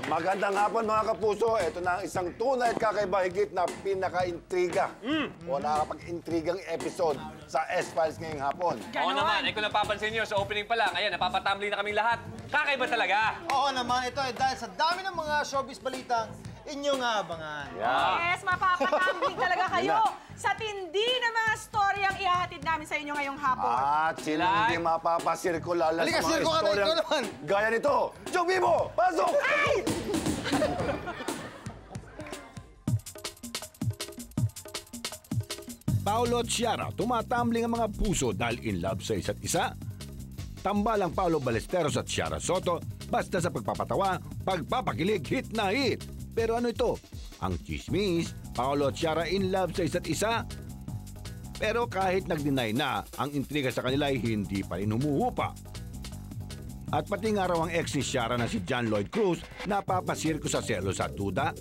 Magandang hapon mga kapuso. Ito na ang isang tunay at kakaiba higit na pinaka-intriga o nakakapag-intrigang episode sa S-Files ngayong hapon. Oo naman, kung napapansin nyo sa opening pa lang, ayan, napapatumbling na kaming lahat. Kakaiba talaga. Oo naman, ito ay dahil sa dami ng mga showbiz balitang inyong abangan. Yes, mapapatumbling talaga kayo sa tindi na mga story ang ihahatid namin sa inyo ngayong hapon. At sino hindi mapapasirkular sa Halika, mga sirko ka na, istoryang ikaw naman. gaya nito. Joe Vivo, pasok! Ay! Paolo at Ciara, tumatambling ang mga puso dahil in love sa isa't isa. Tambalang Paolo Ballesteros at Ciara Soto basta sa pagpapatawa, pagpapakilig, hit na hit. Pero ano ito? Ang chismis, Paolo at Ciara in love sa isa't isa. Pero kahit nag-deny na, ang intriga sa kanila ay hindi pa rin humuhupa. At pati nga raw ang ex ni Ciara na si John Lloyd Cruz napapasirko sa selos at tuda.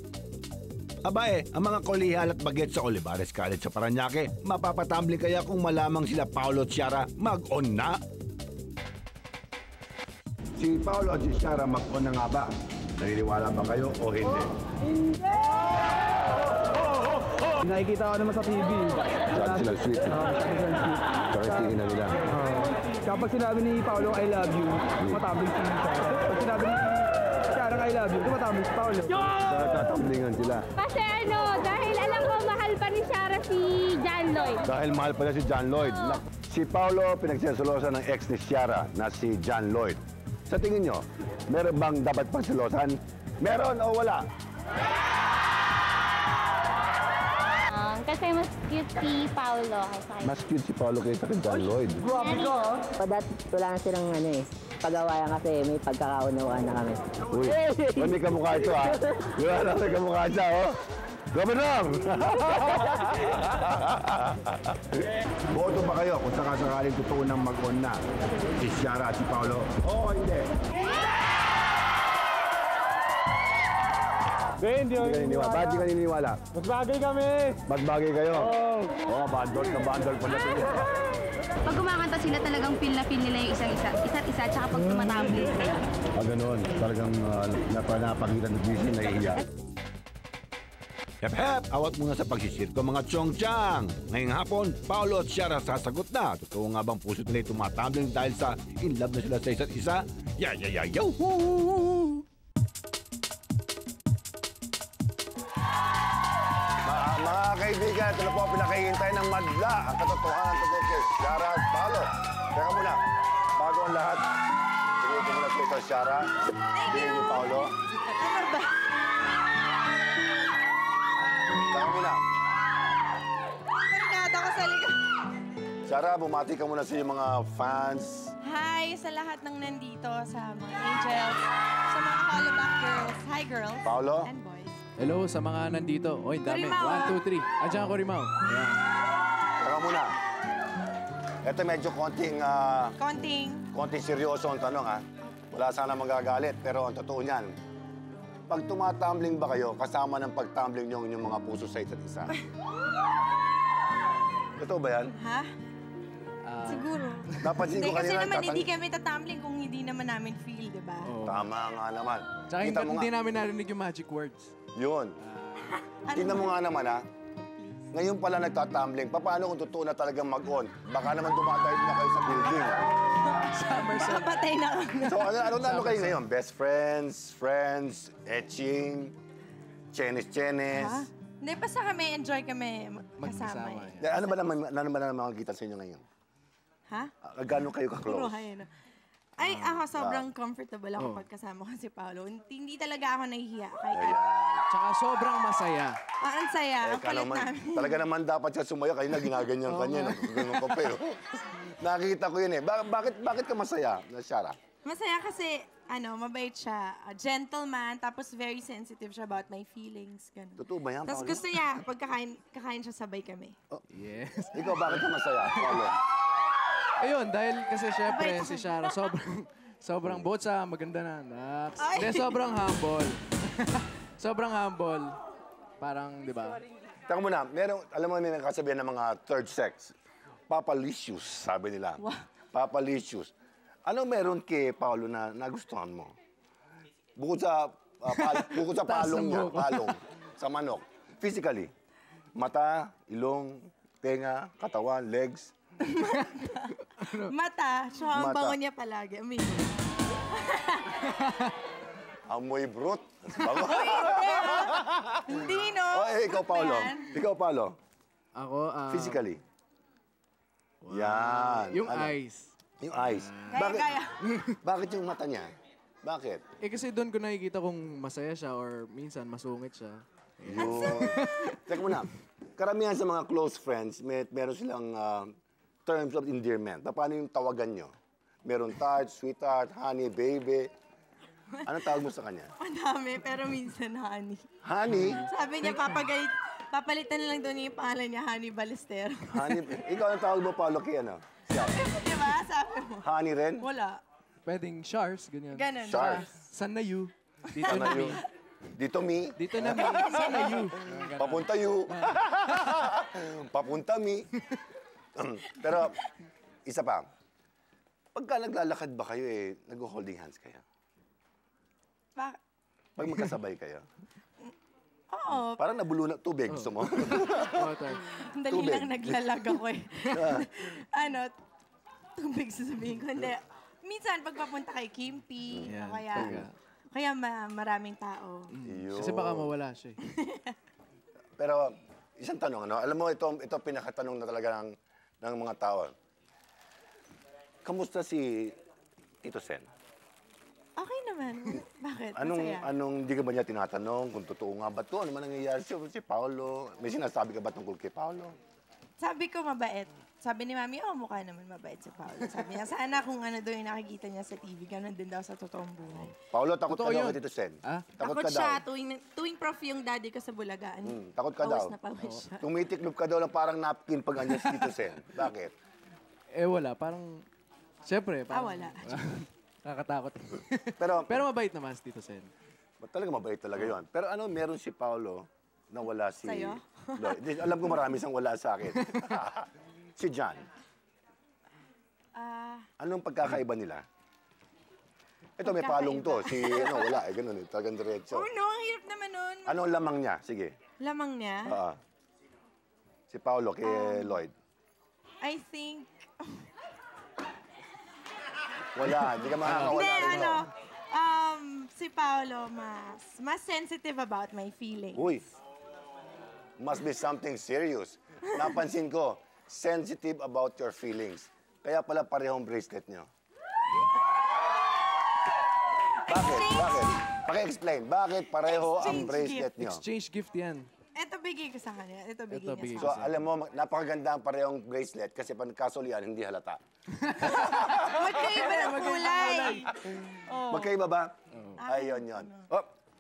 Abae, ang mga kolihal at baget sa Olivares College sa Parañaque, mapapatumbling kaya kung malamang sila Paolo at Ciara mag-on na? Si Paolo at si Ciara mag-on na nga ba? Naniniwala ba kayo o hindi? Nakikita ko naman sa TV. Saan sila sweet? Tsaka tingin na nila. Kapag sinabi ni Paolo, I love you, tumatambling si Ciara. Pag sinabi ni Ciara, I love you, tumatambling si Paolo. Tatamblingan sila. Kasi dahil alam ko mahal pa ni Ciara si John Lloyd. Dahil mahal pala si John Lloyd. Si Paolo pinagsisolosan ng ex ni Ciara na si John Lloyd. Sa tingin nyo, meron bang dapat pagsilosan? Meron o wala? Kasi mas cute si Paolo. Mas cute si Paolo kaysa kay John Lloyd. Grabe ka, ha? Wala na silang pag-awayan kasi may pagkakaunawaan na kami. Uy, may kamukha ito ha. Wala na may kamukha siya, oh. Gobernador! Boto ba kayo kung sakasakaling totoo nang mag-on na si Ciara at si Paolo? Oo, hindi. Hindi Hindi ka naniniwala. Bakit di ka naniniwala? Mas bagay kami. Mas bagay kayo? Oo, bandol na bandol pala sila. Pag kumakanta sila talagang feel na feel nila yung isa't isa, tsaka pag tumatambling sila. Ganun. Talagang napakita ng busy na iiyak. Hep, awat muna sa pagsisirko mga chong-chang. Ngayong hapon, Paolo at Ciara sasagot na. Totoo nga bang puso nila tumatambling dahil sa in love na sila sa isa't isa? Yahoo! Mga kaibigan, ito na po ang pinakahihintay ng madla ang katotohanan tungkol kay Ciara at Paolo. Teka muna, bago ang lahat, sige ito muna sa Ciara, tingin ni Paolo. Ano ba? Teka muna. Barkada ko sa likod. Ciara, bumati ka muna sa iyong mga fans. Hi sa lahat ng nandito, sa mga angels, sa mga Hollaback girls. Hi, girls. Paolo? And boys. Hello sa mga nandito. Oy, dami. Corimao, 1, 2, 3. Andiyan ko, Rimaw. Ayan. Teka muna. Ito medyo konting seryoso ang tanong, ha? Wala sana magagalit, pero ang totoo niyan, pag tumatumbling ba kayo, kasama ng pagtumbling niyo yung mga puso sa isa't isa? Totoo ba yan? Ha? Siguro. Napansin ko Hindi, kasi kanina, naman hindi kami tatumbling kung hindi naman namin feel, di ba? Tama nga naman. Tsaka Kita mo hindi nga. namin narinig yung magic words. Yun. Tingnan mo nga naman, ha? Ngayon pala nagtatumbling. Paano kung totoo na talagang mag-on? Baka naman dumadive na kayo sa building. Kapatay na kami. So, ano kayo ngayon? Best friends, etching, chenis. Ha? Hindi, basta kami, enjoy kami kasama. Magkasama. Ano ba naman makikita sa inyo ngayon? Ha? Gano'n kayo Puro ka-close? hay, ano. Ay, ako sobrang comfortable ako pag kasama ko si Paolo. Hindi talaga ako nahihiya kahit ano. Tsaka sobrang masaya. Ang saya, ang Ka kulit naman, namin. talaga naman dapat siya sumaya. Kaya ginaganyan ka niya. Ganun ka pa eh. Nakikita ko yun eh. Bakit ka masaya, Ciara? Masaya kasi, mabait siya. Gentleman, tapos very sensitive siya about my feelings. Ganun. Totoo ba yan, Tapos Paolo? gusto niya, pag kakain siya, sabay kami. Yes. Ikaw, bakit ka masaya, Paolo? Ayun, dahil kasi syempre si Ciara sobrang bukod sa maganda na anak. Hindi, sobrang humble. Sobrang humble. Parang, di ba? Taka muna, alam mo may nakasabihan ng mga third sex. Papalicious, sabi nila. Wow. Papalicious. Anong meron kay Paolo na nagustuhan mo? Bukod sa palong niya, palong, sa manok. Physically, mata, ilong, tenga, katawan, legs. Mata, siya ang Mata. bango niya palagi. Amazing. Amoy brut. Bango. Hindi, no? Ikaw, Paolo. Yan. Ikaw, Paolo. Ako, Physically. Yan. yung Ano? eyes. Yung eyes. Kaya. Bakit yung mata niya? Bakit? Kasi doon ko nakikita kung masaya siya or minsan masungit siya. Yun. Teka muna. Karamihan sa mga close friends, meron silang terms of endearment. Paano yung tawagan nyo? Meron tart, sweetheart, honey, baby. Anong tawag mo sa kanya? Madami, pero minsan honey. Honey? Sabi niya, papalitan na lang doon yung pangalan niya, Honey Balestero. Honey? Ikaw ang tawag mo, Paolo, kay ano? Siya. Di ba? Sabi mo. Honey rin? Wala. Pwedeng Shars, ganyan. Ganun. Shars. San na you? Dito Ano na yun? me. Dito me. Dito na me. San na you? Papunta you. Papunta me. Pero, isa pa. Pagka naglalakad ba kayo nag-holding hands kayo? Bakit? Pag magkasabay kayo? Oo. Parang nabulo na tubig. Gusto mo? Water. Dali Tubig. lang naglalag ako tubig sasabihin ko. Hindi. Minsan, pagpapunta kay Kimpi, Yan, kaya maraming tao. Yun. Kasi baka mawala siya. Pero, isang tanong, ano? Alam mo, ito pinakatanong na talaga ng mga tao. Kamusta si Tito Sen? Okay naman. Bakit? Masaya. Hindi ka ba niya tinatanong kung totoo nga ba ito? Ano man nangyayari si Paolo? May sinasabi ka ba tungkol kay Paolo? Sabi ko mabait. Sabi ni Mami, mukha naman mabait si Paolo. Sabi niya, sana kung ano daw yung nakikita niya sa TV, ganun din daw sa totoong buhay. Paolo, takot Totoo ka daw yun. kay Tito Sen? Takot ka siya, daw? tuwing prof yung daddy ko sa Bulagaan. Takot ka daw? Pawis na pawis siya. Tumitiklop ka daw lang parang napkin pag andyan si Tito Sen. Bakit? Wala. Parang, siyempre. Wala. Nakakatakot. Pero mabait naman si Tito Sen. talaga mabait talaga yon. Pero meron si Paolo na wala si... Sa'yo? Lloyd. Alam ko marami siyang wala sa akin. Si John. Anong pagkakaiba nila? Ito, may palong to. Si, wala. Ganun talagang diretso. Oh no, ang hirap naman nun. Anong lamang niya? Sige. Lamang niya? Si Paolo kay Lloyd. I think... Wala. Hindi ka makakawala. Hindi, si Paolo mas sensitive about my feelings. Uy. Must be something serious. Napansin ko, sensitive about your feelings. Kaya pala parehong bracelet niyo. Bakit? Bakit? Paki-explain. Bakit pareho ang bracelet niyo? Exchange gift yan. Ito bigay ko sa kanya. Ito bigay bigay niya So, sa akin. alam mo, napakaganda ang parehong bracelet kasi pag nagkasulian, hindi halata. Magkaiba ng kulay. Magkaiba ba? Ayun, yun.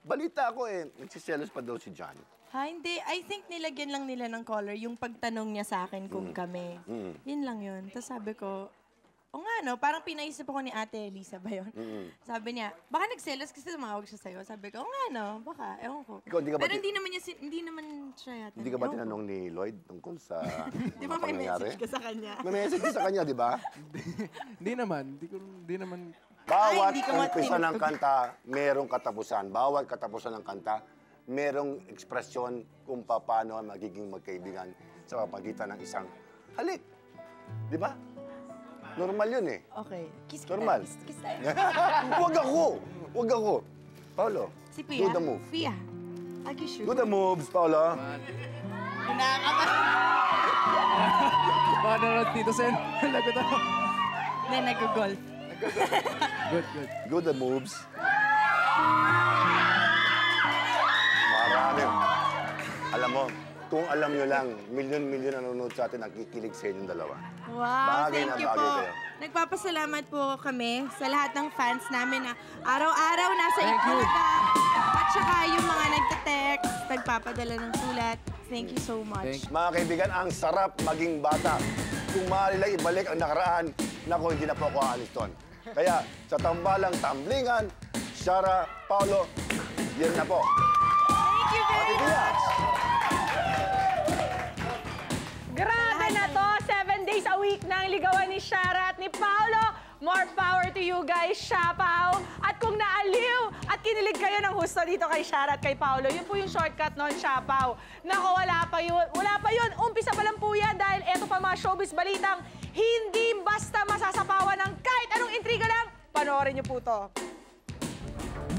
Balita ako nagsiselos pa daw si John. Hindi. I think nilagyan lang nila ng color yung pagtanong niya sa akin kung kami. Yun lang yun. Tapos sabi ko, parang pinaisip ako ni Ate Elisa ba yun? Sabi niya, baka nagselos kasi tumawag siya sa'yo. Sabi ko, baka, ewan ko. Ikaw, Pero hindi naman siya yata. Hindi ka ba tinanong ni Lloyd tungkol sa Di ba may message ka sa kanya? May message ka sa kanya, di ba? Hindi naman. Bawat hindi ka umpisa ng kanta, merong katapusan. Bawat katapusan ng kanta, merong ekspresyon kung paano magiging magkaibigan sa pagitan ng isang halik. Di ba? Normal yun Okay. Kiss kita. Normal. Kiss tayo. Huwag ako! Huwag ako! Paolo, Si Pia. do the move. Pia. I'll kiss you. Do the moves, Paolo. Paano na Tito Sen? Lagot ako. Hindi, nag-golf. Good. Do the moves. Marami. Alam mo, kung alam nyo lang, milyon-milyon na nanonood sa atin, nakikilig sa inyong dalawa. Wow, Bagay na thank you bagay po. kayo. Nagpapasalamat po kami sa lahat ng fans namin na araw-araw nasa Thank you. Itbulaga. At saka yung mga nagte-text, nagpapadala ng sulat. Thank you so much. Mga kaibigan, ang sarap maging bata. Kung maaari lang ibalik ang nakaraan, naku, hindi na po ako aalis doon. Kaya sa tambalang tamblingan, Shara, Paolo, yan na po. Thank you very much. Grabe na to! 7 days a week na ang ligawan ni Shara at ni Paolo. More power to you guys, Siapaw! At kung naaliw at kinilig kayo ng husto dito kay Shara at kay Paolo, yun po yung shortcut nun, Siapaw. Nako, wala pa yun. Wala pa yun. Umpisa pa lang po yan dahil eto pa mga showbiz balitang hindi basta masasapawan ng kahit anong intriga lang. Panoorin niyo po to.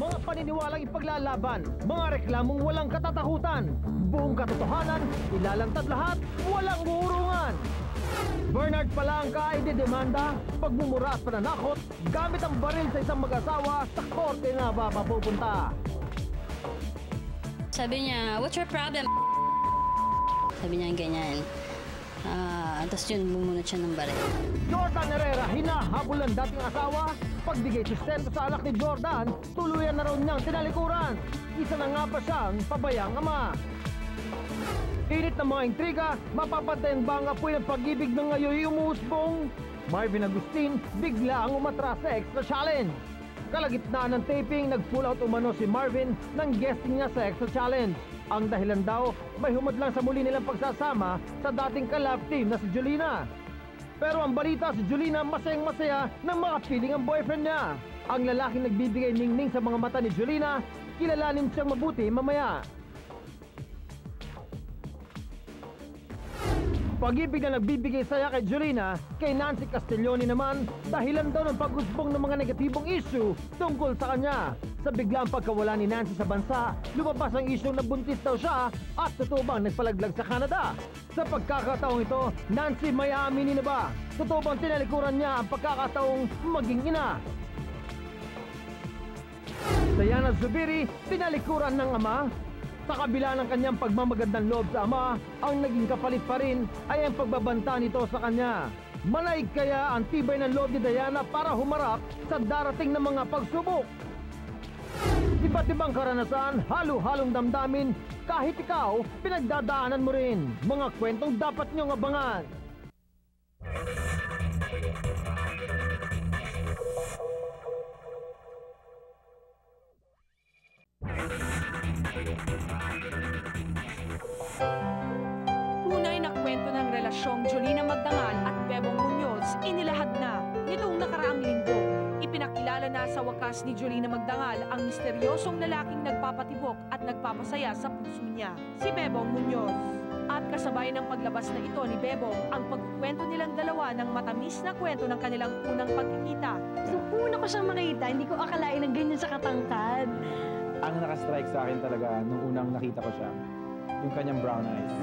Mga paniniwalang ipaglalaban, mga reklamong walang katatakutan, buong katotohanan, ilalantad lahat, walang uurungan. Bernard Palangka ay didemanda, pagmumura at pananakot, gamit ang baril sa isang mag-asawa, sa korte na ba mapupunta? Sabi niya, what's your problem? Sabi niya ganyan. Tapos yun, bumunot siya ng baril. Jordan Herrera, hinahabol ang dating asawa. Pagbigay sustento sa anak ni Jordan, tuluyan na raw niyang tinalikuran. Isa na nga pa siyang pabayang ama. Init ng mga intriga, mapapantayan ba ang apoy ng pag-ibig ng ngayon umusbong? Marvin Agustin, bigla ang umatras sa Extra Challenge. Kalagitnaan ng taping, nag-pull out umano si Marvin ng guesting niya sa Extra Challenge. Ang dahilan daw, may humadlang sa muli nilang pagsasama sa dating kalab team na si Jolina. Pero ang balita, si Jolina masayang-masaya nang makapiling ang boyfriend niya. Ang lalaking nagbibigay ningning sa mga mata ni Jolina, kilalanin siyang mabuti mamaya. Pag-ibig na nagbibigay saya kay Jolina, kay Nancy Castiglione naman, dahilan daw ng pag-usbong ng mga negatibong issue tungkol sa kanya. Sa biglang pagkawala ni Nancy sa bansa, lumabas ang isyong nabuntis daw siya at totoo bang nagpalaglag sa Canada. Sa pagkakataong ito, Nancy may aaminin na ba? Totoo bang tinalikuran niya ang pagkakataong maging ina? Diana Zubiri, tinalikuran ng ama. Sa kabila ng kanyang pagmamagandang loob sa ama, ang naging kapalit pa rin ay ang pagbabanta nito sa kanya. Manaig kaya ang tibay ng loob ni Diana para humarap sa darating na mga pagsubok. Iba't ibang karanasan, halo-halong damdamin, kahit ikaw, pinagdadaanan mo rin. Mga kwentong dapat niyong abangan. Tunay na kwento ng relasyong Jolina Magdangal at Bebong Muñoz inilahad na nitong nakaraang linggo. Ipinakilala na sa wakas ni Jolina Magdangal ang misteryosong lalaking nagpapatibok at nagpapasaya sa puso niya, si Bebong Muñoz. At kasabay ng paglabas na ito ni Bebong, ang pagkukwento nilang dalawa ng matamis na kwento ng kanilang unang pagkikita. So, una ko siyang makita, hindi ko akalain na ganyan siya katangkad. Ang nakastrike sa akin talaga nung unang nakita ko siya, yung kanyang brown eyes.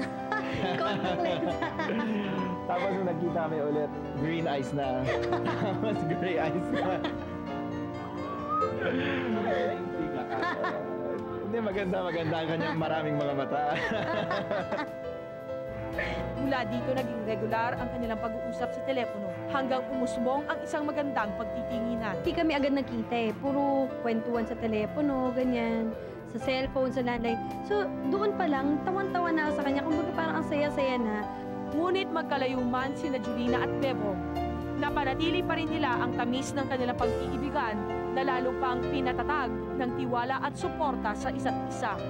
Tapos nung nagkita kami ulit, green eyes na. Tapos gray eyes na. Hindi, maganda ang kanyang maraming mga mata. Mula dito naging regular ang kanilang pag-uusap sa telepono hanggang umusbong ang isang magandang pagtitinginan. Hindi kami agad nakita eh. Puro kwentuhan sa telepono, ganyan. Sa cellphone, sa landline. So, doon pa lang, tawan-tawa na ako sa kanya. Kumbaga parang ang saya-saya na. Ngunit magkalayo man sina Jolina at Bebong, napanatili pa rin nila ang tamis ng kanilang pag-iibigan na lalo pang pinatatag ng tiwala at suporta sa isa't isa.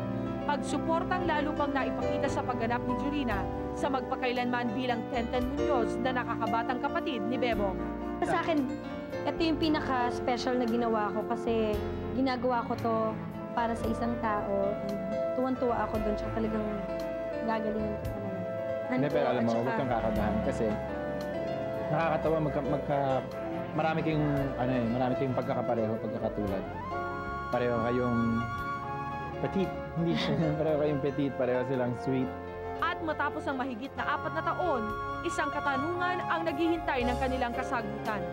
Pagsuportang lalo pang naipakita sa pagganap ni Jolina sa magpakailanman bilang Tenten Muñoz na nakakabatang kapatid ni Bebong. Sa akin, ito yung pinaka-special na ginawa ko kasi ginagawa ko to para sa isang tao. Tuwan-tuwa ako doon, tsaka talagang gagalingin ko talaga. Hindi, pero alam mo, huwag kang kakadahan kasi nakakatawa marami kayong pagkakapareho, pagkakatulad. Pareho kayong petite, hindi pareho kayong petite, pareho silang sweet. At matapos ang mahigit na 4 na taon, isang katanungan ang naghihintay ng kanilang kasagutan.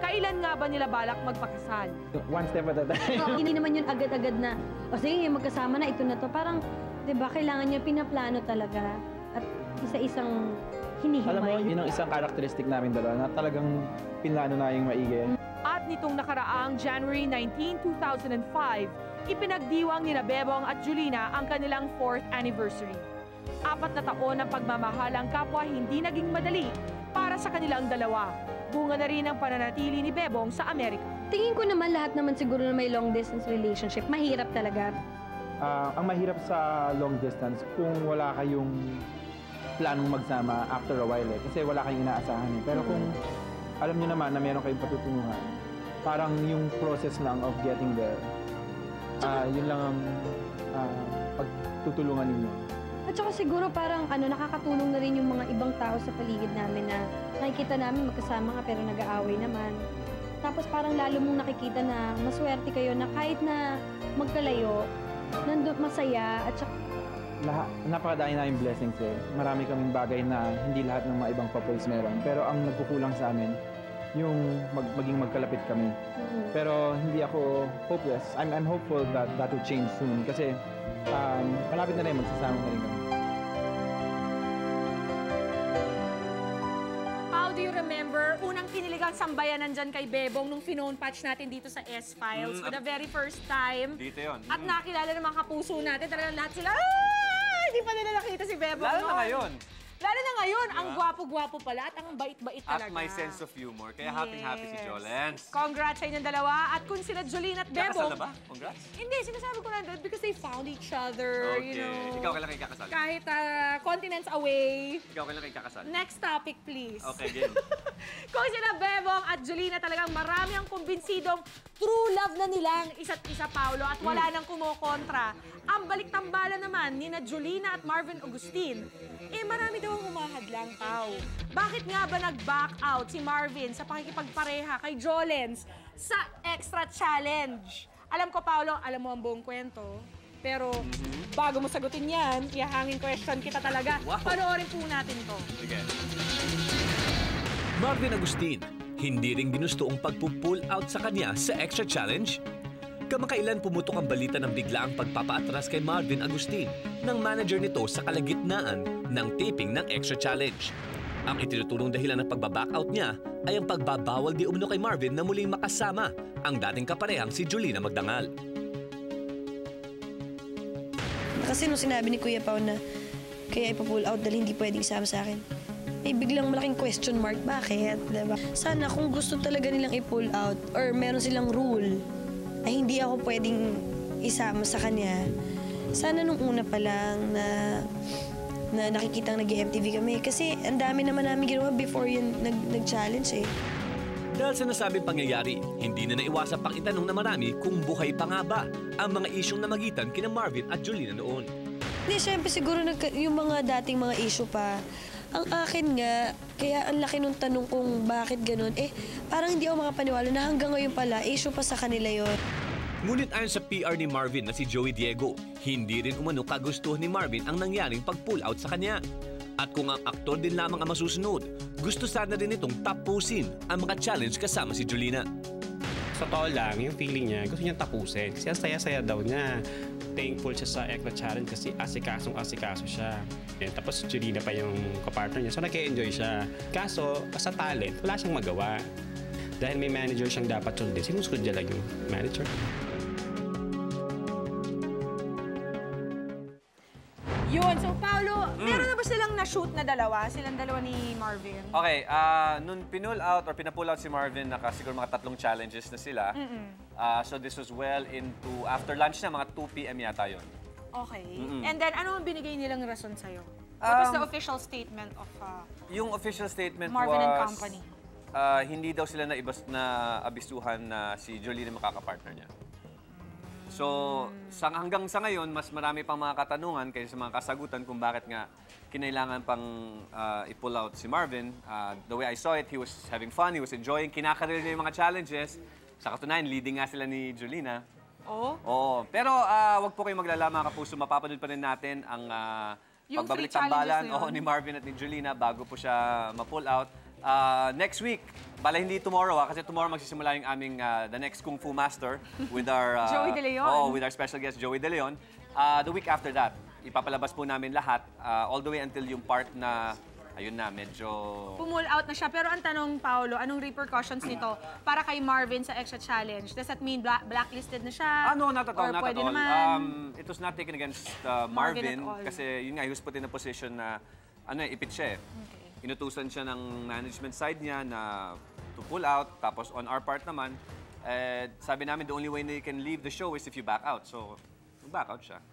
Kailan nga ba nila balak magpakasal? One step at a time. Hindi naman yun agad-agad na, o sige, magkasama na, ito na to. Parang, di ba, kailangan niya pinaplano talaga. At isa-isang hinihimay. Alam mo, yun ang isang karakteristik namin dalawa na talagang pinlano na yung maigi. At nitong nakaraang January 19, 2005, ipinagdiwang ni Bebong at Jolina ang kanilang 4th anniversary. 4 na taon ng pagmamahalang kapwa hindi naging madali para sa kanilang dalawa. Bunga na rin ang pananatili ni Bebong sa Amerika. Tingin ko naman lahat naman siguro na may long-distance relationship. Mahirap talaga. Ang mahirap sa long distance kung wala kayong planong magsama after a while eh. Kasi wala kayong inaasahan eh. Pero kung alam niyo naman na meron kayong patutunguhan. Parang yung process lang of getting there, yun lang ang pagtutulungan ninyo. At saka siguro parang nakakatulong na rin yung mga ibang tao sa paligid namin na nakikita namin magkasama ka pero nag-aaway naman. Tapos parang lalo mong nakikita na maswerte kayo na kahit na magkalayo, nandun masaya at saka... Napakadami na yung blessings eh. Marami kaming bagay na hindi lahat ng mga ibang couples meron. Pero ang nagkukulang sa amin, yung maging magkalapit kami. Pero hindi ako hopeless. I'm hopeful that will change soon. Kasi malapit na rin, magsasama na rin kami. How do you remember, unang kinilig ang sambayanan dyan kay Bebong nung phone patch natin dito sa S-Files for the very first time. Dito yun. At nakilala ng mga kapuso natin, talagang lahat sila, hindi pa nila nakita si Bebong Lalo na ngayon. Lalo na ngayon, ang gwapo-gwapo pala at ang bait-bait talaga. At may sense of humor. Kaya happy-happy si Jolens. Congrats sa inyong dalawa. At kung sila Jolene at Bebong... Kakasal na ba? Congrats? Hindi, sinasabi ko lang doon because they found each other, Okay. you know. Ikaw kailan kayo kakasal? Kahit continents away. Ikaw kailan kayo kakasal? Next topic, please. Okay, game. Kung sila Bebong at Jolene talagang marami ang kumbinsidong true love na nilang isa't isa, Paolo, at wala nang kumokontra. Ang baliktambala naman ni na Jolina at Marvin Agustin, marami daw ang humahadlang, Pao. Bakit nga ba nag-back out si Marvin sa pakikipagpareha kay Jolens sa Extra Challenge? Alam ko, Paolo, alam mo ang buong kwento. Pero bago mo sagutin yan, ihangin question kita talaga. Wow. Panoorin po natin to. Sige. Marvin Agustin, hindi rin ginusto ang pagpupull out sa kanya sa Extra Challenge. Kamakailan pumutok ang balita ng biglaang pagpapaatras kay Marvin Agustin ng manager nito sa kalagitnaan ng taping ng Extra Challenge. Ang itinuturong dahilan ng pagbaback-out niya ay ang pagbabawal di umano kay Marvin na muling makasama ang dating kaparehang si Jolina Magdangal. Kasi nung sinabi ni Kuya Pao na kaya ipa-pull out dahil hindi pwedeng isama sa akin, biglang malaking question mark. Bakit? Diba? Sana kung gusto talaga nilang i-pull out or meron silang rule ay hindi ako pwedeng isama sa kanya. Sana nung una pa lang na nakikitang nag-MTV kami. Kasi ang dami naman namin ginawa before yun nag-challenge eh. Dahil sa nasabing pangyayari, hindi na naiwasan pang itanong na marami kung buhay pa nga ba ang mga isyong namagitan kina Marvin at Jolina noon. Hindi, syempre siguro yung mga dating mga issue pa. Ang akin nga, kaya ang laki nung tanong kung bakit ganun, parang hindi ako makapaniwala na hanggang ngayon pala, issue pa sa kanila yon. Ngunit ayon sa PR ni Marvin na si Joey Diego, hindi rin umano kagustuhan ni Marvin ang nangyaring pag-pull out sa kanya. At kung ang aktor din lamang ang masusunod, gusto sana rin itong tapusin ang mga challenge kasama si Jolina. Sa totoo lang, yung feeling niya, gusto niyang tapusin. Kasi ang saya-saya daw niya. Thankful siya sa Extra Challenge kasi asikasong-asikaso siya. Tapos Jolina pa yung kapartner niya, so nag-enjoy siya. Kaso, sa talent, wala siyang magawa. Dahil may manager siyang dapat sundin, sinusunod niya lang yung manager. Yun. So, Paolo, meron na ba silang na-shoot na dalawa? Silang dalawa ni Marvin? Okay, nung pinull out or pinapull out si Marvin, siguro mga 3 challenges na sila. So this was well into, after lunch na, mga 2 p.m. yata yun. Okay. And then, ano ang binigay nilang rason sa'yo? What was the official statement of yung official statement Marvin was, and Company? Hindi daw sila na-abisuhan na si Jolina makakapartner niya. So, hanggang sa ngayon, mas marami pang mga katanungan kaysa sa mga kasagutan kung bakit nga kinailangan pang i-pull out si Marvin. The way I saw it, he was having fun, he was enjoying, kinakarir niya yung mga challenges. Sa katunayan, leading nga sila ni Jolina. Oo. Pero wag po kayong maglala, mga kapuso, mapapanood pa rin natin ang pagbabalik-tambalan ni Marvin at ni Jolina bago po siya ma-pull out. Next week, bala hindi tomorrow kasi tomorrow magsisimula yung aming The Next Kung Fu Master with our Joey De Leon. with our special guest Joey De Leon. The week after that, ipapalabas po namin lahat all the way until yung part na ayun na, medyo Pumull out na siya. Pero ang tanong, Paolo, anong repercussions nito para kay Marvin sa Extra Challenge? Does that mean blacklisted na siya? No, not at all. Or Not at pwede all. naman? It was not taken against Marvin Marvin at all. kasi yun nga, he was put in a position na ipit siya eh. Inutusan siya ng management side niya na to pull out. Tapos on our part naman, sabi namin the only way na you can leave the show is if you back out. So, back out siya.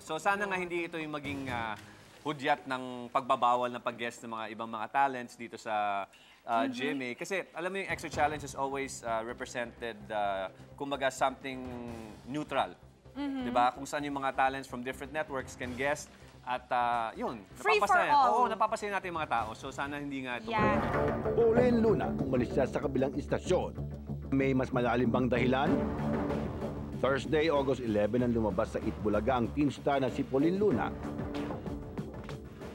So sana nga hindi ito yung maging hudyat ng pagbabawal ng pag-guest ng mga ibang mga talents dito sa GMA. Kasi alam mo yung Extra Challenge is always represented, kumbaga something neutral. Diba? Kung saan yung mga talents from different networks can guest at yun, Free for all. Oo, napapasaya natin yung mga tao. So sana hindi nga ito. Pauline Luna, umalis siya sa kabilang istasyon. May mas malalim bang dahilan? Thursday, August 11 nang lumabas sa Itbulaga ang teen star na si Pauline Luna.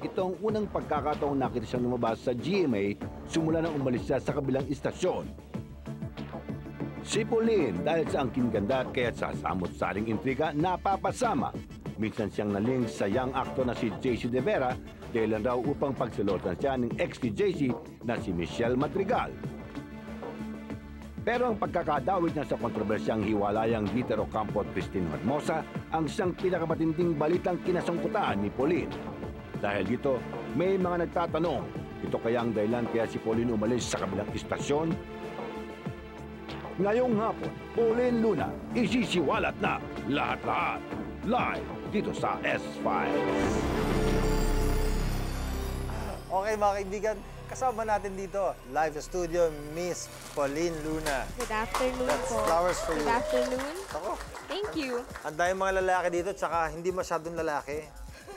Ito ang unang pagkakataong nakita siyang lumabas sa GMA simula nang umalis siya sa kabilang istasyon. Si Pauline, dahil sa angking ganda at kaya't sa samot-saring intriga, napapasama. Minsan siyang naling sa young actor na si JC De Vera dahil raw upang pagsilotan siya ng ex ni JC na si Michelle Madrigal. Pero ang pagkakadawit niya sa kontrobersyang hiwalayang Dieter Ocampo at Christine Hermosa ang siyang pinakamatinding balitang kinasangkutan ni Pauline. Dahil dito, may mga nagtatanong, ito kaya ang dahilan kaya si Pauline umalis sa kabilang istasyon? Ngayong hapon, Pauline Luna, isisiwalat na lahat-lahat. Live dito sa S-Files. Okay mga kaibigan, kasama natin dito, live sa studio, Miss Pauline Luna. Good afternoon That's po. flowers for you. Good afternoon. Ako. Thank you. Ang daming mga lalaki dito, tsaka hindi masyadong lalaki.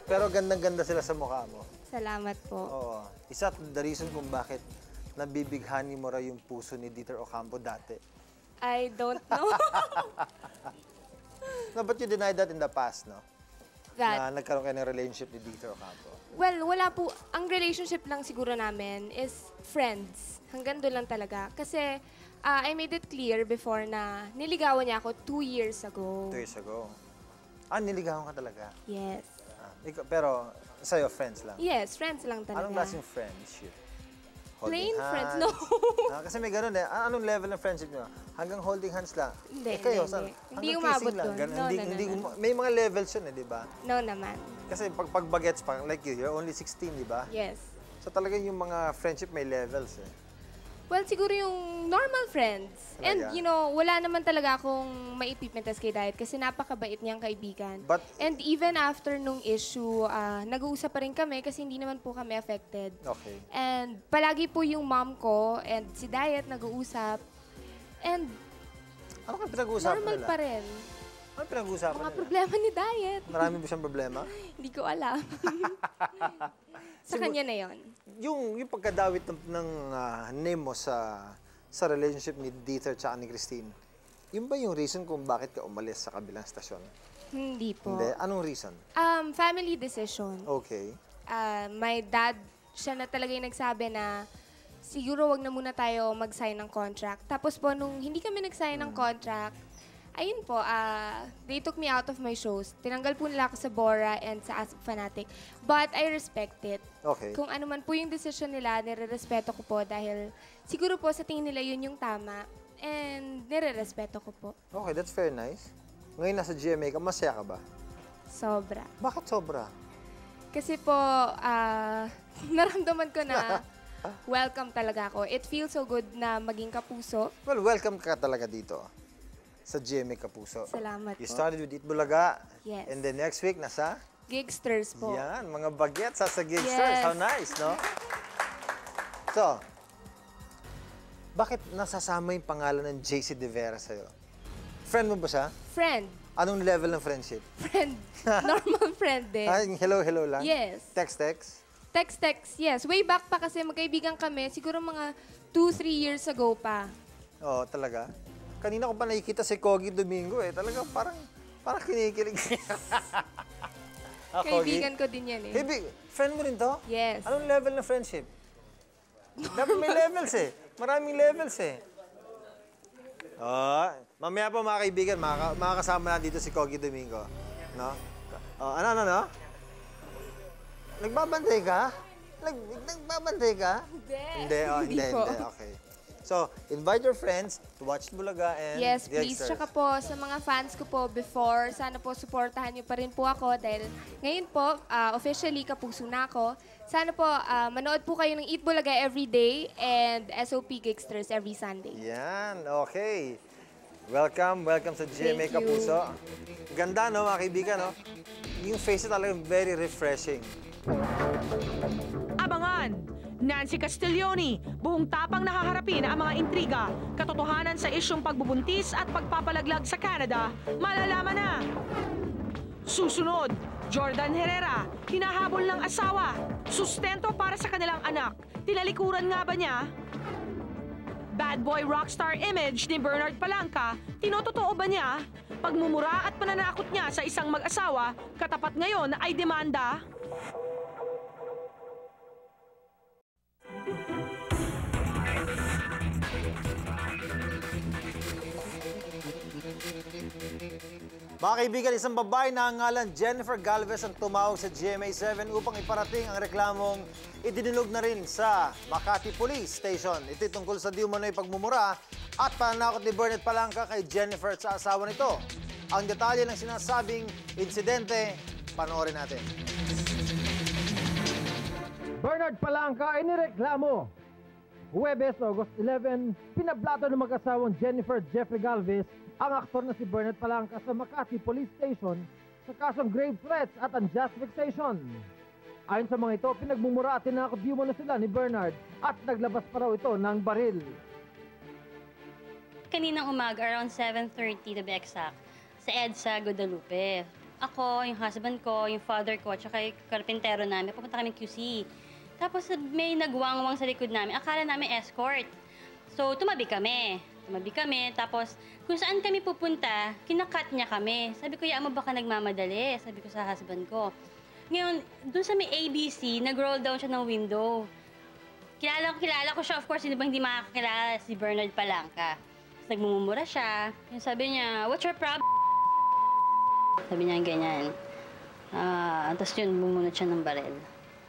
Pero gandang-ganda sila sa mukha mo. Salamat po. Oo. Isa the reason kung bakit nabibighani mo raw yung puso ni Dieter Ocampo dati. I don't know. No, but you denied that in the past, no? That? Na nagkaroon kayo ng relationship ni Dieter Ocampo. Well, wala po. Ang relationship lang siguro namin is friends. Hanggang doon lang talaga. Kasi I made it clear before na niligawan niya ako 2 years ago. 2 years ago. Ah, niligawan ka talaga? Yes. Pero sa'yo, friends lang? Yes, friends lang talaga. Anong klaseng friendship? Plain hands? friends, no. Kasi may ganun eh. Anong level ng friendship nyo? Hanggang holding hands lang? Hindi, kayo, hindi. Hindi hanggang umabot kissing lang? doon. No, no. May mga levels yun eh, di ba? No naman. Kasi pag bagets pa, like you're only 16, di ba? Yes. So talagang yung mga friendship may levels eh. Well, siguro yung normal friends. Talaga? And, you know, wala naman talaga akong maipipintas kay Diet kasi napakabait niyang kaibigan. And even after nung issue, nag-uusap pa rin kami kasi hindi naman po kami affected. Okay. And palagi po yung mom ko and si Diet nag-uusap. And ano ka pinag-uusapan normal nila? pa rin. Ano pinag-uusapan Mga nila? problema ni Diet. Marami ba siyang problema? Hindi ko alam. Sa kanya na yon. Yung pagkadawit ng name mo sa relationship ni Dieter at ni Christine, yun ba yung reason kung bakit ka umalis sa kabilang stasyon? Hindi po. Hindi? Anong reason? Family decision. Okay. My dad, siya na talaga yung nagsabi na siguro wag na muna tayo mag-sign ng contract. Tapos po, nung hindi kami nag-sign ng contract, ayun po, they took me out of my shows. Tinanggal po nila ako sa Bora and sa Ask Fanatic. But I respect it. Okay. Kung ano man po yung decision nila, nire-respeto ko po dahil siguro po sa tingin nila yun yung tama. And nire-respeto ko po. Okay, that's very nice. Ngayon nasa GMA ka, masaya ka ba? Sobra. Bakit sobra? Kasi po, naramdaman ko na welcome talaga ako. It feels so good na maging kapuso. Well, welcome ka talaga dito sa GMA Kapuso. Salamat You po. started with Itbulaga. Yes. And then next week, nasa? Gigsters po. Yan, mga bagets sa Gigsters. Yes. How nice, no? So, bakit nasasama yung pangalan ng JC De Vera sa'yo? Friend mo ba siya? Friend. Anong level ng friendship? Friend. Normal friend din. Hello lang? Yes. Text? Text, yes. Way back pa kasi magkaibigan kami, siguro mga 2-3 years ago pa. Oo, talaga? Kanina ko pa nakikita si Kogi Domingo eh. Talagang parang kinikilig. Kaibigan ko din yan eh. Friend mo rin to? Yes. Anong level ng friendship? Dapat may levels eh. Maraming levels eh. Mamaya pa mga kaibigan, makakasama na dito si Kogi Domingo. No? Ano? Nagbabantay ka? Nagbabantay ka? Hindi. Okay. So, invite your friends to watch Bulaga and Yes, The please. Gigsters. Tsaka po, sa mga fans ko po before, sana po supportahan niyo pa rin po ako dahil ngayon po, officially, kapuso na ako. Sana po, manood po kayo ng Eat Bulaga every day and SOP Gigsters every Sunday. Yan, okay. Welcome sa GMA Thank you. Kapuso. Ganda, no, mga kaibigan, no? Yung face talagang very refreshing. Abangan! Nancy Castiglione, buong tapang nakaharapin ang mga intriga, katotohanan sa isyong pagbubuntis at pagpapalaglag sa Canada, malalaman na! Susunod, Jordan Herrera, hinahabol ng asawa, sustento para sa kanilang anak, tinalikuran nga ba niya? Bad boy rockstar image ni Bernard Palanca, tinototoo ba niya? Pagmumura at pananakot niya sa isang mag-asawa, katapat ngayon ay demanda? Mga kaibigan, isang babae na ngalan Jennifer Galvez ang tumawag sa GMA7 upang iparating ang reklamong idinulog na rin sa Makati Police Station. Ito'y tungkol sa di umano'y pagmumura at pananakot ni Bernard Palanca kay Jennifer at sa asawa nito. Ang detalye ng sinasabing insidente, panoorin natin. Bernard Palanca ay nireklamo. Huwebes, August 11, pinablato ng mag-asawang Jennifer Jeffrey Galvez ang aktor na si Bernard Palanca sa Makati Police Station sa kasong grave threats at unjust vexation. Ayon sa mga ito, pinagmumura at tinakot di umano sila ni Bernard at naglabas pa raw ito ng baril. Kaninang umaga, around 7:30 to be exact, sa EDSA, Guadalupe. Ako, yung husband ko, yung father ko, tsaka yung karpintero namin, pupunta kami QC. Tapos may nagwangwang sa likod namin, akala namin escort. So, tumabi kami, tapos kung saan kami pupunta, kinakat niya kami. Sabi ko, mo baka nagmamadali, sabi ko sa husband ko. Ngayon, dun sa may ABC, nag-roll down siya ng window. Kilala ko siya, of course, hindi ba hindi makakilala si Bernard Palanca. Tapos nagmumura siya, yung sabi niya, what's your problem? Sabi niya ganyan. Tapos yun, bumunot siya ng baril.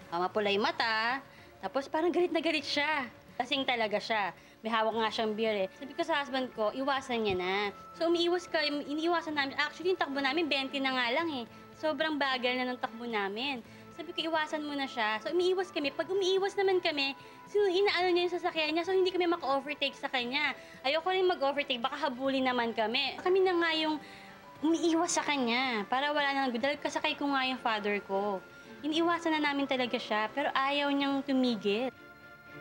Mapula yung mata, tapos parang galit na galit siya. Kasing talaga siya. May hawak nga siyang beer eh. Sabi ko sa husband ko, iwasan niya na. So iniiwasan namin. Actually, yung takbo namin, 20 na nga lang eh. Sobrang bagal na ng takbo namin. Sabi ko, iwasan mo na siya. So umiiwas kami. Pag umiiwas naman kami, so inaano niya yung sasakyan niya, so hindi kami maka-overtake sa kanya. Ayoko rin mag-overtake, baka habulin naman kami. Kami na nga yung umiiwas sa kanya para wala nang dahil kasakay ko nga yung father ko. Iniiwasan na namin talaga siya, pero ayaw niyang tumigil.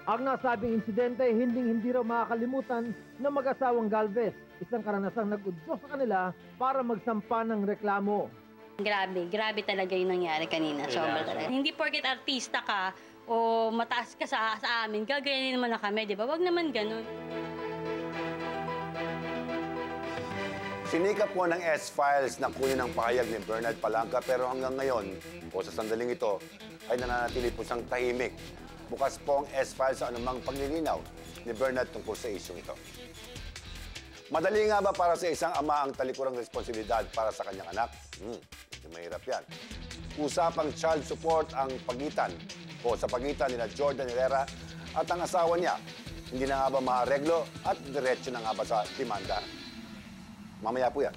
Ang nasabing insidente, hindi raw makakalimutan ng mag-asawang Galvez. Isang karanasang nag-udyo sa kanila para magsampa ng reklamo. Grabe talaga yung nangyari kanina. Sobra talaga. Hindi porket artista ka o mataas ka sa amin, gagayanin naman na kami, di ba? Wag naman ganun. Sinikap po ng S-Files na kunin ang pahayag ni Bernard Palanca pero hanggang ngayon, o sa sandaling ito, ay nananatili po siyang tahimik. Bukas po ang S-Files sa anumang paglilinaw ni Bernard tungkol sa isyong ito. Madali nga ba para sa isang ama ang talikurang responsibilidad para sa kanyang anak? Medyo mahirap yan. Usapang child support ang pagitan o sa pagitan nila Jordan Herrera at ang asawa niya. Hindi na nga ba maareglo at diretso na nga ba sa demanda? Mamaya po yan.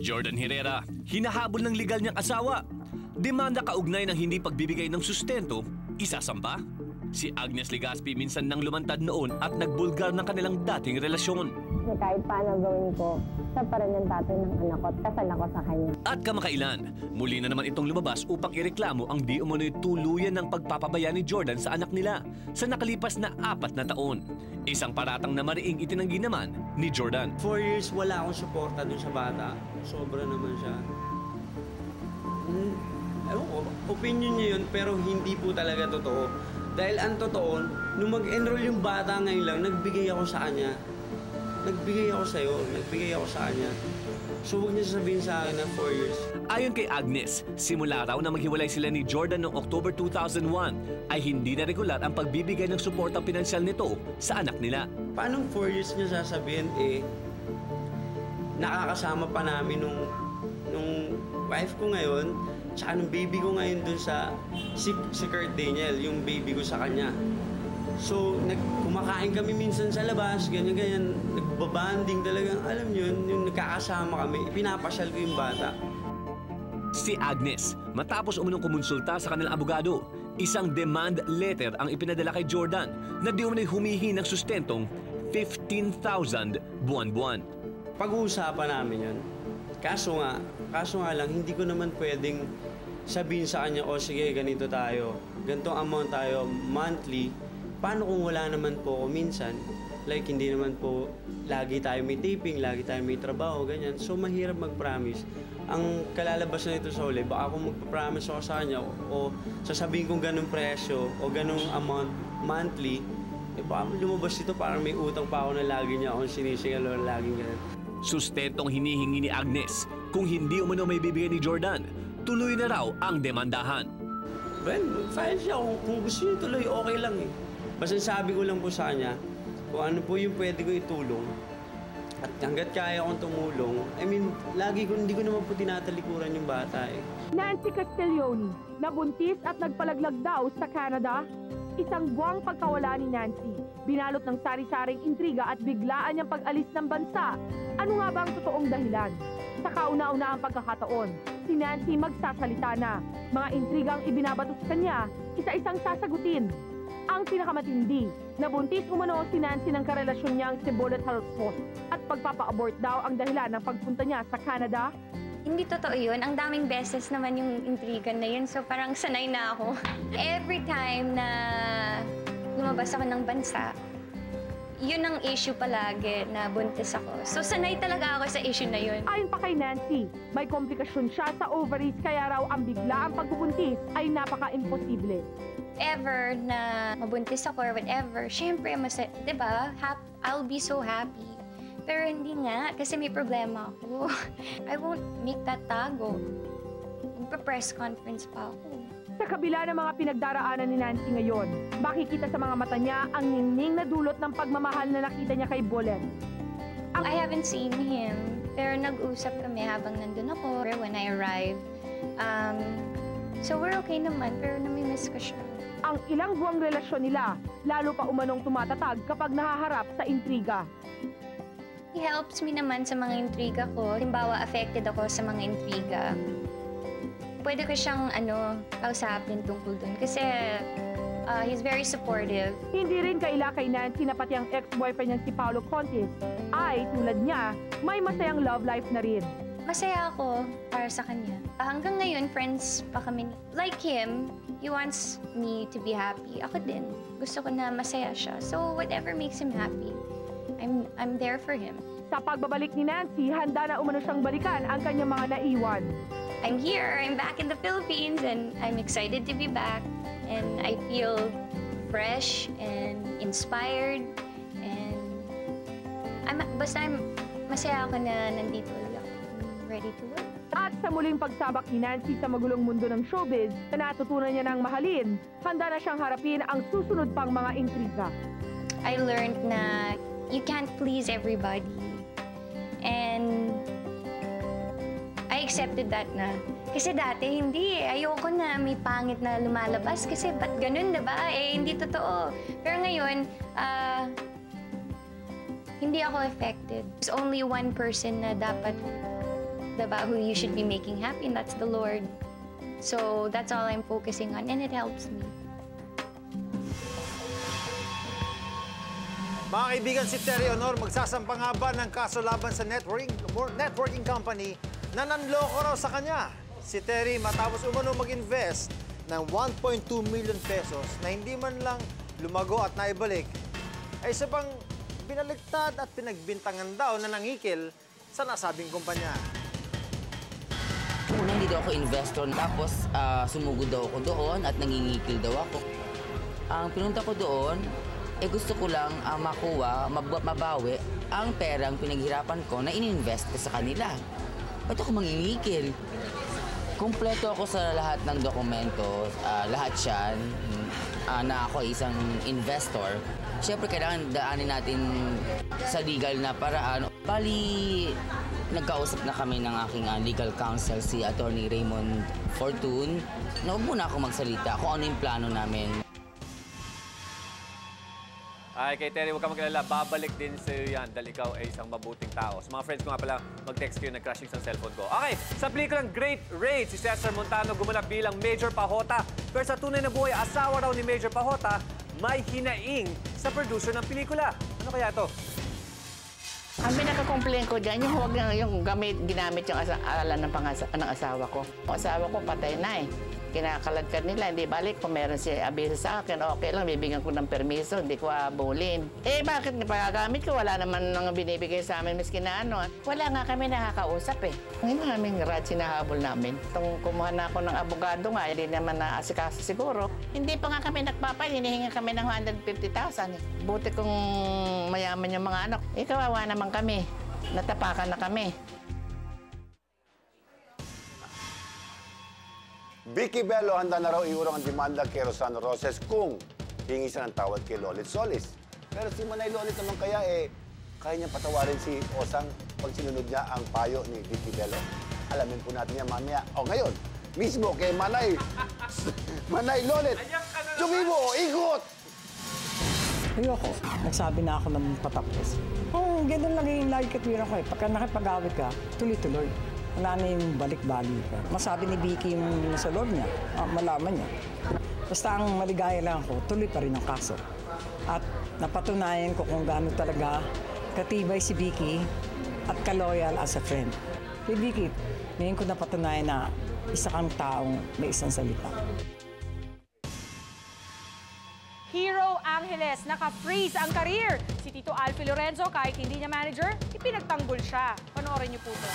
Jordan Herrera, hinahabol ng legal niyang asawa. Demanda kaugnay ng hindi pagbibigay ng sustento, isasampa. Si Agnes Legazpi minsan nang lumantad noon at nagbulgar ng kanilang dating relasyon. Kahit paano gawin ko, siya pa rin ang tatay ng anak ko at kasal ako sa kanya. At kamakailan, muli na naman itong lumabas upang ireklamo ang di umano'y tuluyan ng pagpapabaya ni Jordan sa anak nila sa nakalipas na 4 na taon. Isang paratang na mariing itinanggi naman ni Jordan. 4 years wala akong suporta dun sa bata. Sobra naman siya. Ewan ko, opinion niya yun pero hindi po talaga totoo. Dahil ang totoo, nung mag-enroll yung bata ngayon lang, nagbigay ako sa kanya. Nagbigay ako sa'yo, nagbigay ako sa kanya. So huwag niya sasabihin sa akin na 4 years. Ayon kay Agnes, simula raw na maghiwalay sila ni Jordan noong October 2001 ay hindi na regular ang pagbibigay ng suportang pinansyal nito sa anak nila. Paano 4 years niya sasabihin nakakasama pa namin nung wife ko ngayon tsaka nung baby ko ngayon dun sa si Kurt Daniel, yung baby ko sa kanya. So, kumakain kami minsan sa labas, ganyan-ganyan, nagbabanding talagang, alam niyo yun, yung nagkakasama kami, pinapasyal ko yung bata. Si Agnes, matapos umunong kumonsulta sa kanilang abogado, isang demand letter ang ipinadala kay Jordan na di umano'y humihingi ng sustentong 15,000 buwan-buwan. pag-uusapan namin yun. Kaso nga lang, hindi ko naman pwedeng sabihin sa kanya, o sige, ganito tayo. Ganitong amount tayo monthly. Paano kung wala naman po ako minsan? Like, hindi naman po lagi tayo may taping, lagi tayo may trabaho, ganyan. So, mahirap mag-promise. Ang kalalabas na ito sa huli, baka kung magpa-promise ako sa kanya o sasabihin kong ganung presyo o ganung amount monthly, baka lumabas ito parang may utang pa ako na lagi niya akong sinisingal o laging ganun. Sustentong hinihingi ni Agnes kung hindi umano may bibigay ni Jordan, tuloy na raw ang demandahan. Well, file siya. Kung gusto niyo tuloy, okay lang eh. Basta sabi ko lang po sa kanya, kung ano po yung pwede ko itulong, at hanggat kaya akong tumulong, I mean, hindi ko naman po tinatalikuran yung bata eh. Nancy Castiglione, nabuntis at nagpalaglag daw sa Canada. Isang buwang pagkawala ni Nancy, binalot ng sari-saring intriga at biglaan niyang pag-alis ng bansa. Ano nga ba ang totoong dahilan? Sa kauna-unahang pagkakataon, si Nancy magsasalita na. Mga intrigang ibinabato sa kanya, isa-isang sasagutin. Ang pinakamatindi, nabuntis umano si Nancy ng karelasyon niyang si Bullet Health Post at pagpapa-abort daw ang dahilan ng pagpunta niya sa Canada. Hindi totoo yun. Ang daming beses naman yung intrigan na yun. So parang sanay na ako. Every time na lumabas ako ng bansa, yun ang issue palagi na buntis ako. So sanay talaga ako sa issue na yun. Ayon pa kay Nancy, may komplikasyon siya sa ovaries kaya raw ang biglaang pagbubuntis ay napaka-imposible. Ever na mabuntis ako or whatever, syempre, diba? I'll be so happy. Pero hindi nga, kasi may problema ako. I won't make that tago. Magpa-press conference pa ako. Sa kabila ng mga pinagdaraanan ni Nancy ngayon, makikita sa mga mata niya ang ningning na dulot ng pagmamahal na nakita niya kay Bullet. I haven't seen him, pero nag-usap kami habang nandun ako when I arrived. So we're okay naman, pero namimiss ko siya. Ang ilang buwang relasyon nila, lalo pa umanong tumatatag kapag nahaharap sa intriga. He helps me naman sa mga intriga ko. Halimbawa, affected ako sa mga intriga. Pwede ko siyang kausapin tungkol dun kasi he's very supportive. Hindi rin kaila kay Nancy na pati ang ex-boyfriend niya si Paolo Contis ay tulad niya, may masayang love life na rin. Masaya ako para sa kanya. Hanggang ngayon, friends pa kami. Like him, he wants me to be happy. Ako din. Gusto ko na masaya siya. So whatever makes him happy, I'm there for him. Sa pagbabalik ni Nancy, handa na umano siyang balikan ang kanyang mga naiwan. I'm here. I'm back in the Philippines and I'm excited to be back. And I feel fresh and inspired. And basta masaya ako na nandito ako. I'm ready to work. At sa muling pagsabak ni Nancy sa magulong mundo ng showbiz na natutunan niya ng mahalin, handa na siyang harapin ang susunod pang mga intriga. I learned na you can't please everybody. And I accepted that na. Kasi dati hindi eh. Ayoko na may pangit na lumalabas kasi ba't ganun, diba? Hindi totoo. Pero ngayon, hindi ako affected. There's only one person na dapat, diba, who you should be making happy, and that's the Lord. So that's all I'm focusing on, and it helps me. Mga kaibigan, si Terry Honor magsasampa nga ba ng kaso laban sa networking company na nanloko raw sa kanya. Si Terry matapos umano mag-invest ng 1.2 million pesos na hindi man lang lumago at naibalik, ay isa pang binaliktad at pinagbintangan daw na nangikil sa nasabing kumpanya. Una, hindi daw ako investor. Tapos, sumugod daw ako doon at nangingikil daw ako. Ang pinunta ko doon, gusto ko lang makuha, mabawi ang perang pinaghirapan ko na ininvest ko sa kanila. Ba't ako mangingikil? Kumpleto ako sa lahat ng dokumento, lahat yan, na ako isang investor. Siyempre, kailangan daanin natin sa legal na paraan. Bali, nagkausap na kami ng aking legal counsel, si Attorney Raymond Fortun. Huwag muna ako magsalita kung ano yung plano namin. Ay, kay Terry, huwag ka mag-alala. Babalik din sa'yo yan dahil ikaw ay isang mabuting tao. Sa mga friends ko nga pala, mag-text kayo, nag-crash yung cellphone ko. Okay, sa pelikulang Great Raid, si Cesar Montano gumanap bilang Major Pahota. Pero sa tunay na buhay, asawa raw ni Major Pahota, may hinaing sa producer ng pelikula. Ano kaya to? Ang pinaka-complain ko dyan, yung huwag na yung ginamit yung asalan ng asawa ko. Ang asawa ko patay na eh. Kinakaladkad nila, hindi balik. Kung meron siya abiso sa akin, okay lang, bibigyan ko ng permiso, hindi ko abulin. Eh, bakit pagagamit ko? Wala naman nang binibigay sa amin, miskin na ano. Wala nga kami nakakausap eh. Ang aming rats sinahabol namin. Itong kumuha na ako ng abogado nga, hindi naman naasikaso siguro. Hindi pa nga kami nagpapay, hinihingi kami ng 150,000 eh. Buti kung mayaman yung mga anak. Eh, kawawa naman kami. Natapakan na kami. Vicky Bello handa na raw iurong ang demanda kay Rosano Roses kung hingi siya ng tawad kay Lolit Solis. Pero si Manay Lolit naman kaya kaya niyang patawarin si Osang pag sinunod niya ang payo ni Vicky Bello. Alamin po natin yan mamaya. O ngayon, mismo kay Manay Lolit, Jumibo, ikot! Ayoko. Nagsabi na ako ng patapos. Ganun lang yung lagi katwiran ko eh. Pagka nakipag-awit ka, tuloy-tuloy. Wala na yung balik-balik. Masabi ni Vicky yung nasa loob niya, malaman niya. Basta ang maligaya lang ako, tuloy pa rin ang kaso. At napatunayan ko kung gaano talaga katibay si Vicky at kaloyal as a friend. Kay Vicky, ngayon ko napatunayan na isa kang taong may isang salita. Hero Angeles, naka-freeze ang career. Si Tito Alfie Lorenzo, kahit hindi niya manager, ipinagtanggol siya. Panoorin niyo po ito.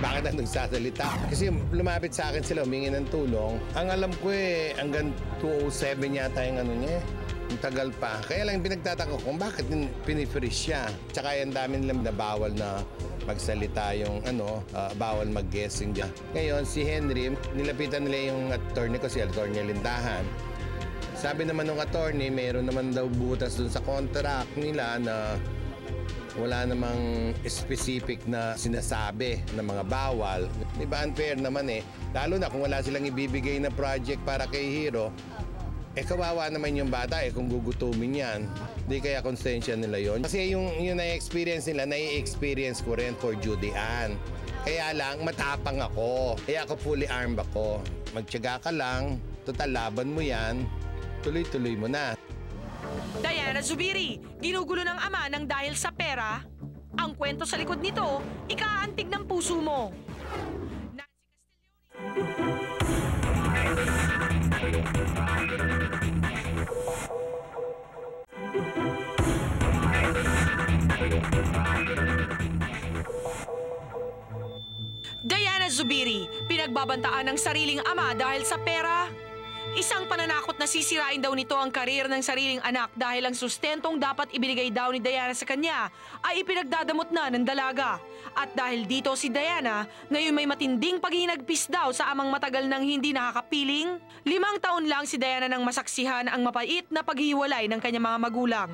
Bakit ang nagsasalita? Kasi lumapit sa akin sila, humingi ng tulong. Ang alam ko hanggang 207 yata yung ano niya. Ang tagal pa. Kaya lang pinagtataka ko kung bakit pinifreeze siya. Tsaka yung dami nilang nabawal na magsalita yung bawal mag-guessing dyan. Ngayon, si Henry, nilapitan nila yung attorney ko, si Attorney Lindahan. Sabi naman ng attorney, mayroon naman daw butas dun sa contract nila na wala namang specific na sinasabi na mga bawal. Di ba unfair naman eh. Lalo na kung wala silang ibibigay na project para kay Hero, kawawa naman yung bata kung gugutumin yan. Di kaya konsensya nila yon. Kasi yung na-experience nila, na-experience ko rin for Judy Ann. Kaya lang, matapang ako. Kaya ako fully armed ako. Magtiyaga ka lang, total laban mo yan, tuloy-tuloy mo na. Diana Zubiri, ginugulo ng ama ng dahil sa pera. Ang kwento sa likod nito, ikaantig ng puso mo. Diana Zubiri, pinagbabantaan ng sariling ama dahil sa pera. Isang pananakot na sisirain daw nito ang karir ng sariling anak dahil ang sustentong dapat ibinigay daw ni Diana sa kanya ay ipinagdadamot na ng dalaga. At dahil dito si Diana, ngayon may matinding paghinagpis daw sa amang matagal nang hindi nakakapiling. 5 taon lang si Diana nang masaksihan ang mapait na paghiwalay ng kanyang mga magulang.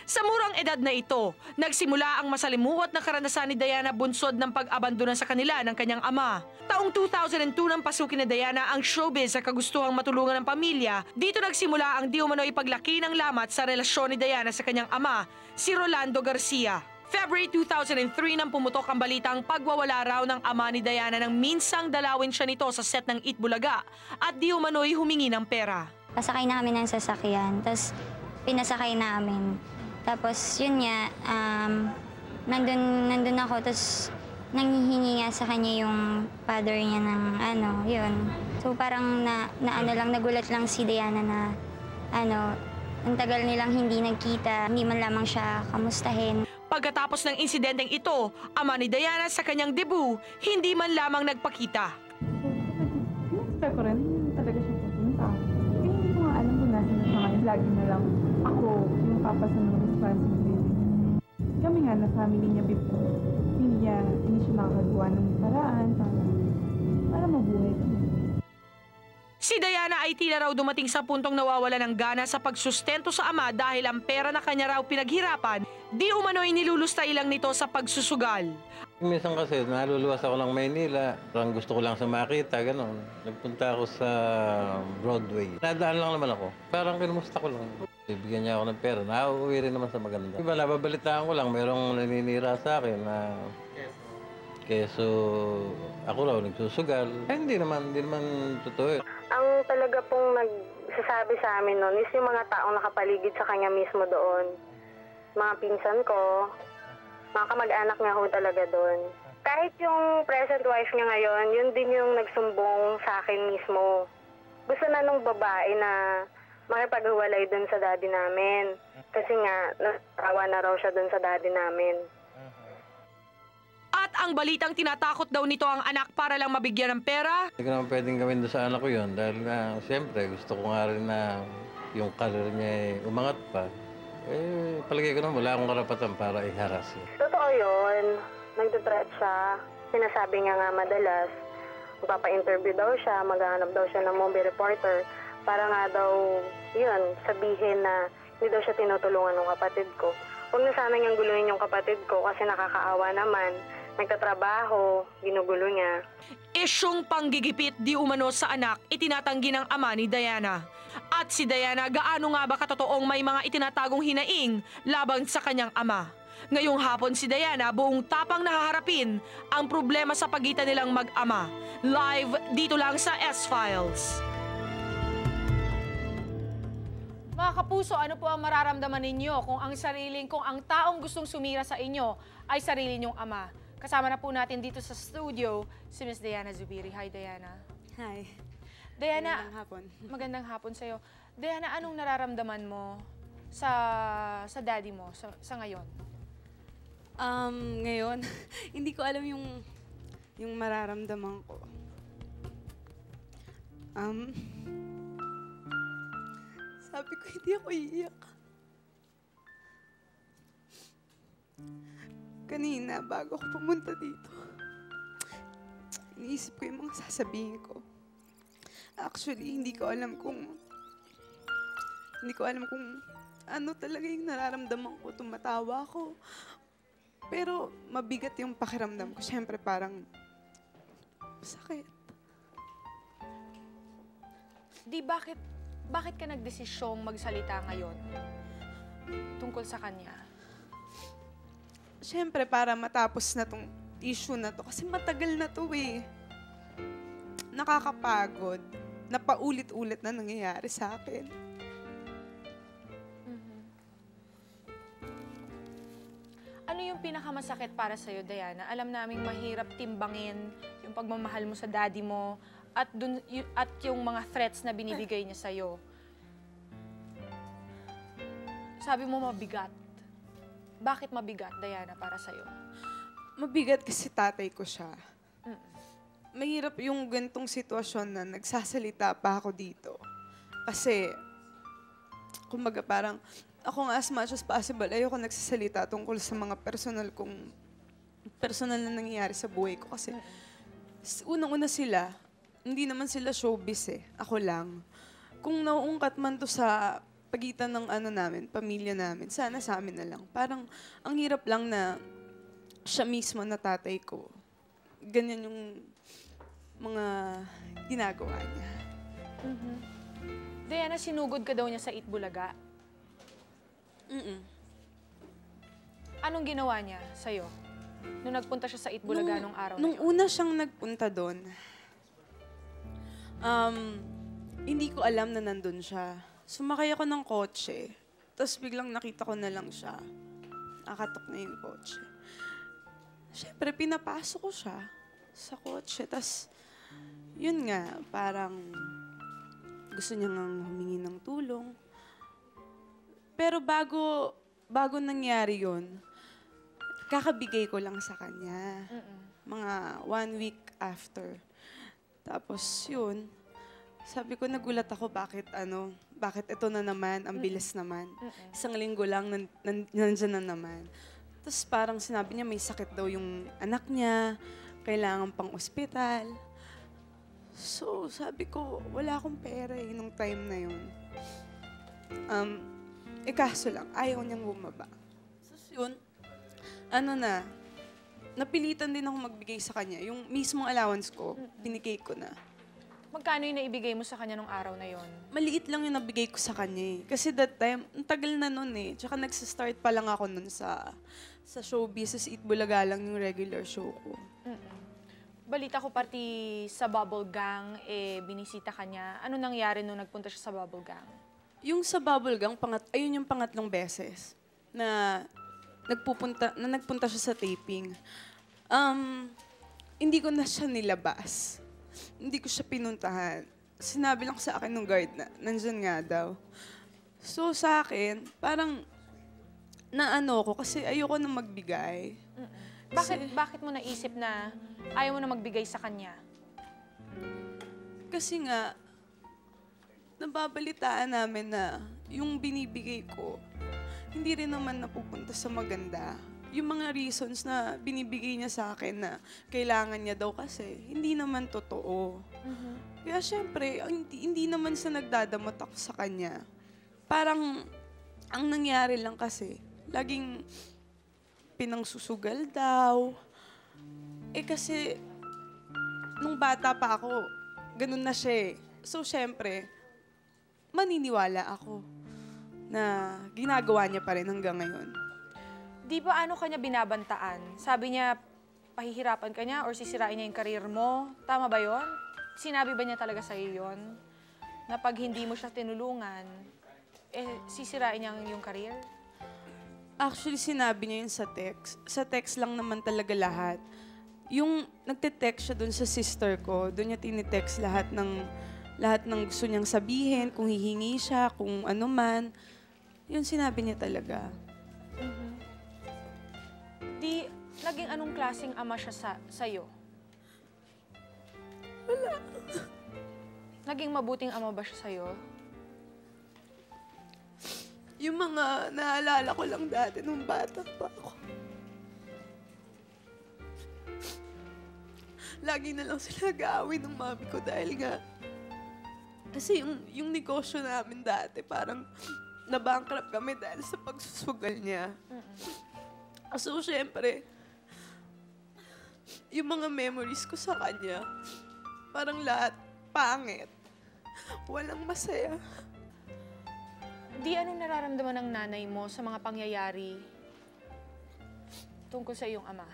Sa murang edad na ito, nagsimula ang masalimuot na karanasan ni Diana bunsod ng pag-abandona sa kanila ng kanyang ama. Taong 2002 nang pasukin ni Diana ang showbiz sa kagustuhang matulungan ng pamilya, dito nagsimula ang di umano'y paglaki ng lamat sa relasyon ni Diana sa kanyang ama, si Rolando Garcia. February 2003 nang pumutok ang balitang pagwawala raw ng ama ni Diana nang minsang dalawin siya nito sa set ng Eat Bulaga at di umano'y humingi ng pera. Pasakay na kami ng sasakyan, tapos pinasakay namin. Tapos yun nga, nandun ako, tapos nanghihingi nga sa kanya yung father niya ng yun. So parang nagulat lang si Diana na ang tagal nilang hindi nagkita, hindi man lamang siya kamustahin. Pagkatapos ng insidenteng ito, ama ni Diana sa kanyang debut, hindi man lamang nagpakita. Expect ko rin, talaga siya pupunta. Hindi ko nga alam kung nasa na siya ngayon. Lagi na lang ako yung papasan ng responsibility. Kami nga na family niya before, hindi siya nakakagawa ng paraan para mabuhay kami. Si Diana ay tila raw dumating sa puntong nawawala ng gana sa pagsustento sa ama dahil ang pera na kanya raw pinaghirapan, di umano'y nilulustay lang nito sa pagsusugal. Minsan kasi naluluwas ako ng Maynila, parang gusto ko lang sa makita, gano'n. Nagpunta ako sa Broadway. Nadaan lang naman ako. Parang kinumusta ko lang. Bibigyan niya ako ng pera. Nakauwi rin naman sa maganda. Diba, nababalitaan ko lang, mayroong naninira sa akin na keso ako raw nagsusugal. Hindi naman totoo. Ang talaga pong nagsasabi sa amin noon is yung mga taong nakapaligid sa kanya mismo doon. mga pinsan ko, mga kamag-anak niya ho talaga doon. Kahit yung present wife niya ngayon, yun din yung nagsumbong sa akin mismo. Gusto na nung babae na makipaghiwalay doon sa daddy namin. Kasi nga, natawa na raw siya doon sa daddy namin. At ang balitang tinatakot daw nito ang anak para lang mabigyan ng pera. Hindi ko naman pwedeng gawin doon sa anak ko yun dahil na, siyempre, gusto ko nga rin na yung career niya umangat pa. Palagay ko naman, wala akong karapatan para iharas yun. Totoo yun. Nagtutreat siya. Sinasabi niya nga madalas, magpapa-interview daw siya, maghahanap daw siya ng movie reporter para nga daw, yun, sabihin na hindi daw siya tinutulungan ng kapatid ko. Huwag na sana niyang guluhin yung kapatid ko kasi nakakaawa naman. Nagtatrabaho, ginugulo niya. Isyong panggigipit di umano sa anak, itinatanggi ng ama ni Diana. At si Diana, gaano nga ba katotoong may mga itinatagong hinaing laban sa kanyang ama? Ngayong hapon si Diana buong tapang nahaharapin ang problema sa pagitan nilang mag-ama. Live dito lang sa S-Files. Mga kapuso, ano po ang mararamdaman ninyo kung ang taong gustong sumira sa inyo ay sarili niyong ama? Kasama na po natin dito sa studio si Miss Diana Zubiri. Hi, Diana. Hi. Diana, magandang hapon. Magandang hapon sa'yo. Diana, anong nararamdaman mo sa daddy mo sa ngayon? Ngayon, hindi ko alam yung mararamdaman ko. Sabi ko, hindi ako iiyak. Kanina, bago ako pumunta dito, iniisip ko yung mga sasabihin ko. Actually, hindi ko alam kung ano talaga yung nararamdaman ko. Tumatawa ako. Pero mabigat yung pakiramdam ko. Siyempre, parang sakit. Bakit ka nagdesisyong magsalita ngayon tungkol sa kanya? Siyempre, para matapos na tong issue na to. Kasi matagal na to eh. Nakakapagod. Napaulit-ulit na nangyayari sa akin. Ano yung pinakamasakit para sa'yo, Diana? Alam naming mahirap timbangin yung pagmamahal mo sa daddy mo at yung mga threats na binibigay niya sa'yo. Sabi mo mabigat. Bakit mabigat, Diana, para sa'yo? Mabigat kasi tatay ko siya. Mahirap yung gantong sitwasyon na nagsasalita pa ako dito. Kasi, kumbaga parang, ako nga as much as possible, ayoko nagsasalita tungkol sa mga personal na nangyayari sa buhay ko. Kasi, unang-una sila, hindi naman sila showbiz eh. Ako lang. Kung nauungkat man to sa pagitan ng pamilya namin, sana sa amin na lang. Parang, ang hirap lang na siya mismo na tatay ko. Ganyan yung mga ginagawa niya. Diana, sinugod ka daw niya sa Itbulaga. Anong ginawa niya sa'yo? Nung nagpunta siya sa Itbulaga nung araw na Nung una siyang nagpunta doon, hindi ko alam na nandun siya. Sumakay ako ng kotse, tapos biglang nakita ko na lang siya. Nakatok na yung kotse. Siyempre, pinapasok ko siya sa kotse, tapos yun nga, parang gusto niya ngang humingi ng tulong. Pero bago nangyari yun, kakabigay ko lang sa kanya. Mga 1 week after. Tapos yun, sabi ko nagulat ako bakit ito na naman, ang bilis naman. Isang linggo lang, nandyan na naman. Tapos parang sinabi niya may sakit daw yung anak niya, kailangan pang ospital. So, sabi ko, wala akong pera eh, nung time na yun. Kaso lang, ayaw niyang bumaba. So, yun, napilitan din ako magbigay sa kanya. Yung mismong allowance ko, binigay ko na. Magkano yung naibigay mo sa kanya nung araw na yon? Maliit lang yung nabigay ko sa kanya eh. Kasi that time, ang tagal na nun eh. Tsaka nagsistart pa lang ako nun sa showbiz, sa Itbulaga lang yung regular show ko. Balita ko pati sa Bubble Gang, binisita ka niya. Ano nangyari nung nagpunta siya sa Bubble Gang? Yung sa Bubble Gang, ayun yung pangatlong beses na nagpunta siya sa taping. Hindi ko na siya nilabas. Hindi ko siya pinuntahan. Sinabi lang sa akin nung guard na nandyan nga daw. So sa akin, parang naano ko kasi ayoko na magbigay. Bakit mo naisip na ayaw mo na magbigay sa kanya? Kasi nga, nababalitaan namin na yung binibigay ko, hindi rin naman napupunta sa maganda. Yung mga reasons na binibigay niya sa akin na kailangan niya daw kasi, hindi naman totoo. Kaya syempre, hindi naman siya nagdadamot ako sa kanya. Parang, ang nangyari lang kasi, laging pinangsusugal daw. Kasi, nung bata pa ako, ganun na siya eh. So, syempre, maniniwala ako na ginagawa niya pa rin hanggang ngayon. Di ba ano kanya binabantaan? Sabi niya, pahihirapan ka niya or sisirain niya yung karir mo? Tama ba yon? Sinabi ba niya talaga sa'yo yon? Na pag hindi mo siya tinulungan, sisirain niya yung karir? Actually, sinabi niya yun sa text. Sa text lang naman talaga lahat. Yung nagte-text siya dun sa sister ko, dun niya tinitext lahat ng gusto niyang sabihin, kung hihingi siya, kung ano man. Yun sinabi niya talaga. Di, naging anong klaseng ama siya sa'yo? Wala. Naging mabuting ama ba siya sa'yo? Yung mga naalala ko lang dati nung bata pa ako. Lagi na lang sila nag-aaway ng mami ko dahil nga kasi yung negosyo namin dati parang nabankrupt kami dahil sa pagsusugal niya. So, syempre, yung mga memories ko sa kanya, parang lahat pangit. Walang masaya. Di, anong nararamdaman ng nanay mo sa mga pangyayari tungkol sa iyong ama?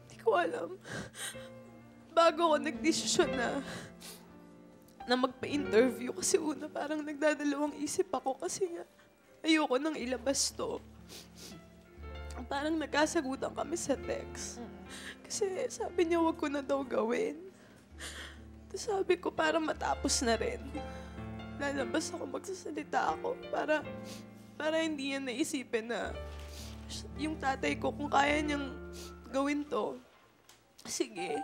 Hindi ko alam. Bago ako nagdesisyon na magpa-interview kasi una parang nagdadalawang isip ako kasi nga ayoko nang ilabas to. Parang nagkasagutan kami sa text. Kasi sabi niya wag ko na daw gawin. Tapos sabi ko para matapos na rin. Lalabas ako, magsasalita ako para hindi niya naisipin na yung tatay ko kung kaya niyang gawin to. Sige,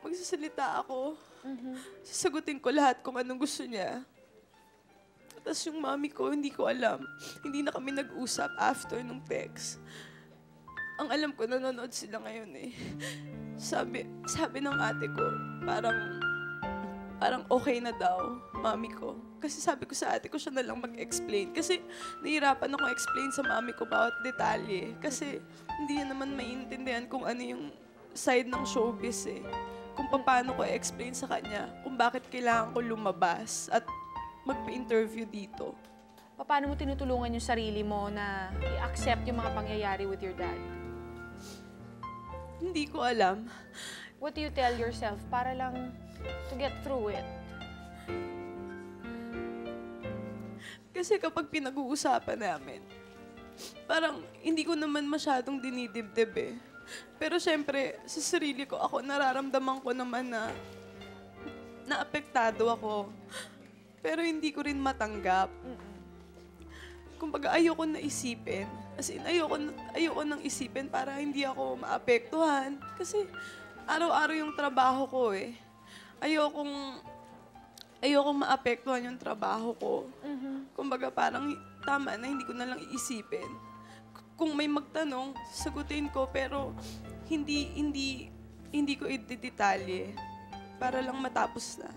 magsasalita ako. Sasagutin ko lahat kung anong gusto niya. Tapos yung mami ko, hindi ko alam. Hindi na kami nag-usap after nung text. Ang alam ko, nanonood sila ngayon eh. Sabi ng ate ko, parang okay na daw, mami ko. Kasi sabi ko sa ate ko, siya na lang mag-explain. Kasi nahihirapan ako explain sa mami ko bawat detalye. Kasi hindi niya naman maintindihan kung ano yung side ng showbiz eh. Kung paano ko i-explain sa kanya kung bakit kailangan ko lumabas at magpa-interview dito. Paano mo tinutulungan yung sarili mo na i-accept yung mga pangyayari with your dad? Hindi ko alam. What do you tell yourself para lang to get through it? Kasi kapag pinag-uusapan namin, parang hindi ko naman masyadong dinidibdib eh. Pero syempre, sa sarili ko, ako nararamdaman ko naman na naapektado ako. Pero hindi ko rin matanggap. Kumbaga, ayoko na isipin. As in, ayoko nang isipin para hindi ako maapektuhan. Kasi araw-araw yung trabaho ko eh. Ayokong maapektuhan yung trabaho ko. Kumbaga, parang tama na, hindi ko na lang iisipin. Kung may magtanong, sagutin ko, pero hindi ko i-detalye para lang matapos na.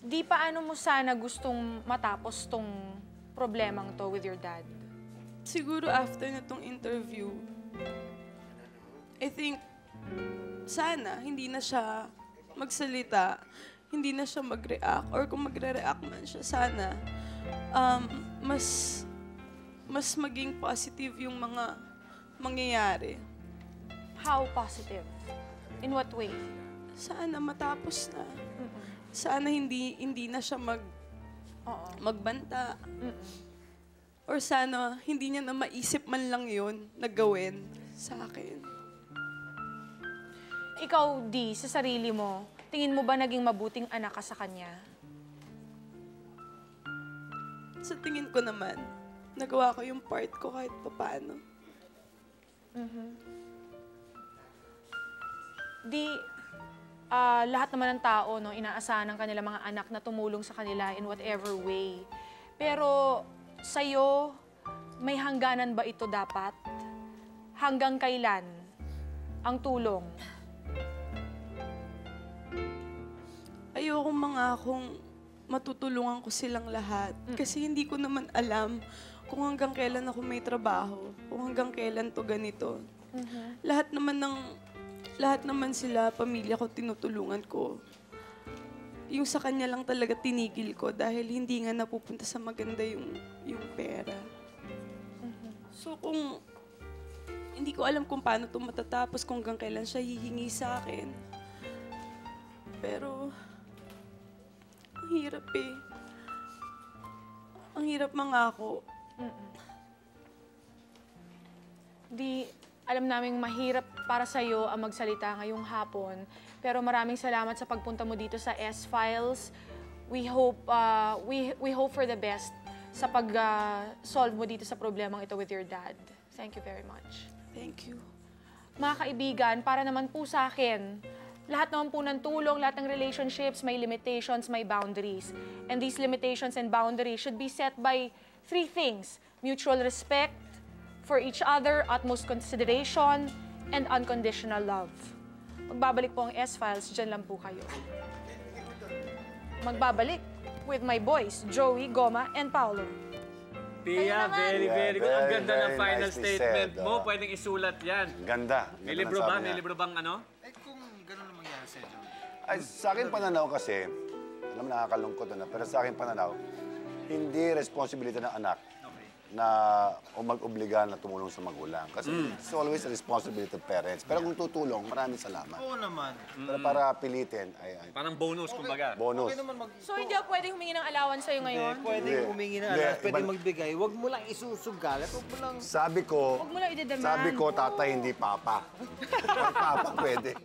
Di paano mo sana gustong matapos tong problemang to with your dad? Siguro after na tong interview, I think, sana hindi na siya magsalita, hindi na siya mag-react, or kung magre-react man siya, sana mas maging positive yung mga mangyayari. How positive? In what way? Sana matapos na. Sana hindi na siya magbanta. Or sana hindi niya na maisip man lang yun na gawin sa akin. Ikaw, Di, sa sarili mo, tingin mo ba naging mabuting anak ka sa kanya? Sa tingin ko naman, nagawa ko yung part ko kahit papaano. Di, lahat naman ng tao, no, inaasahan ng kanilang mga anak na tumulong sa kanila in whatever way. Pero sa'yo, may hangganan ba ito dapat? Hanggang kailan ang tulong? Ayokong mangakong matutulungan ko silang lahat. Kasi hindi ko naman alam kung hanggang kailan ako may trabaho, kung hanggang kailan to ganito. Lahat naman sila, pamilya ko, tinutulungan ko. Yung sa kanya lang talaga tinigil ko dahil hindi nga napupunta sa maganda yung pera. So kung hindi ko alam kung paano ito matatapos, kung hanggang kailan siya hihingi sa akin. Pero ang hirap eh. Ang hirap mangako. Di, alam naming mahirap para sa'yo ang magsalita ngayong hapon. Pero maraming salamat sa pagpunta mo dito sa S-Files. We hope for the best sa pag-solve mo dito sa problemang ito with your dad. Thank you very much. Thank you. Mga kaibigan, para naman po sa akin, lahat naman po ng tulong, lahat ng relationships, may limitations, may boundaries. And these limitations and boundaries should be set by 3 things: mutual respect for each other, utmost consideration, and unconditional love. Magbabalik po ang S-Files, dyan lang po kayo. Magbabalik with my boys, Joey, Goma, and Paolo. Pia, very good. Ang ganda ng Very final nicely statement said, mo. Pwedeng isulat yan. Ganda. May Ganda libro ng ba? sabi May niya. libro bang ano? Ay, sa akin pananaw kasi, alam nakakalungkot na, pero sa akin pananaw, hindi responsibility ng anak na mag-obliga na tumulong sa magulang. Kasi it's always a responsibility of parents. Pero kung tutulong, maraming salamat. Oo naman. Pero para pilitin, ay parang bonus, kumbaga. Bonus. So, hindi ako pwedeng humingi ng allowance sa'yo ngayon? Pwede Hindi. humingi na Hindi, alas, pwede iba- magbigay. Huwag mo lang isusugal at huwag mo lang... Sabi ko, Huwag mo lang i-demand. sabi ko, tatay, hindi papa. Pag papa, pwede.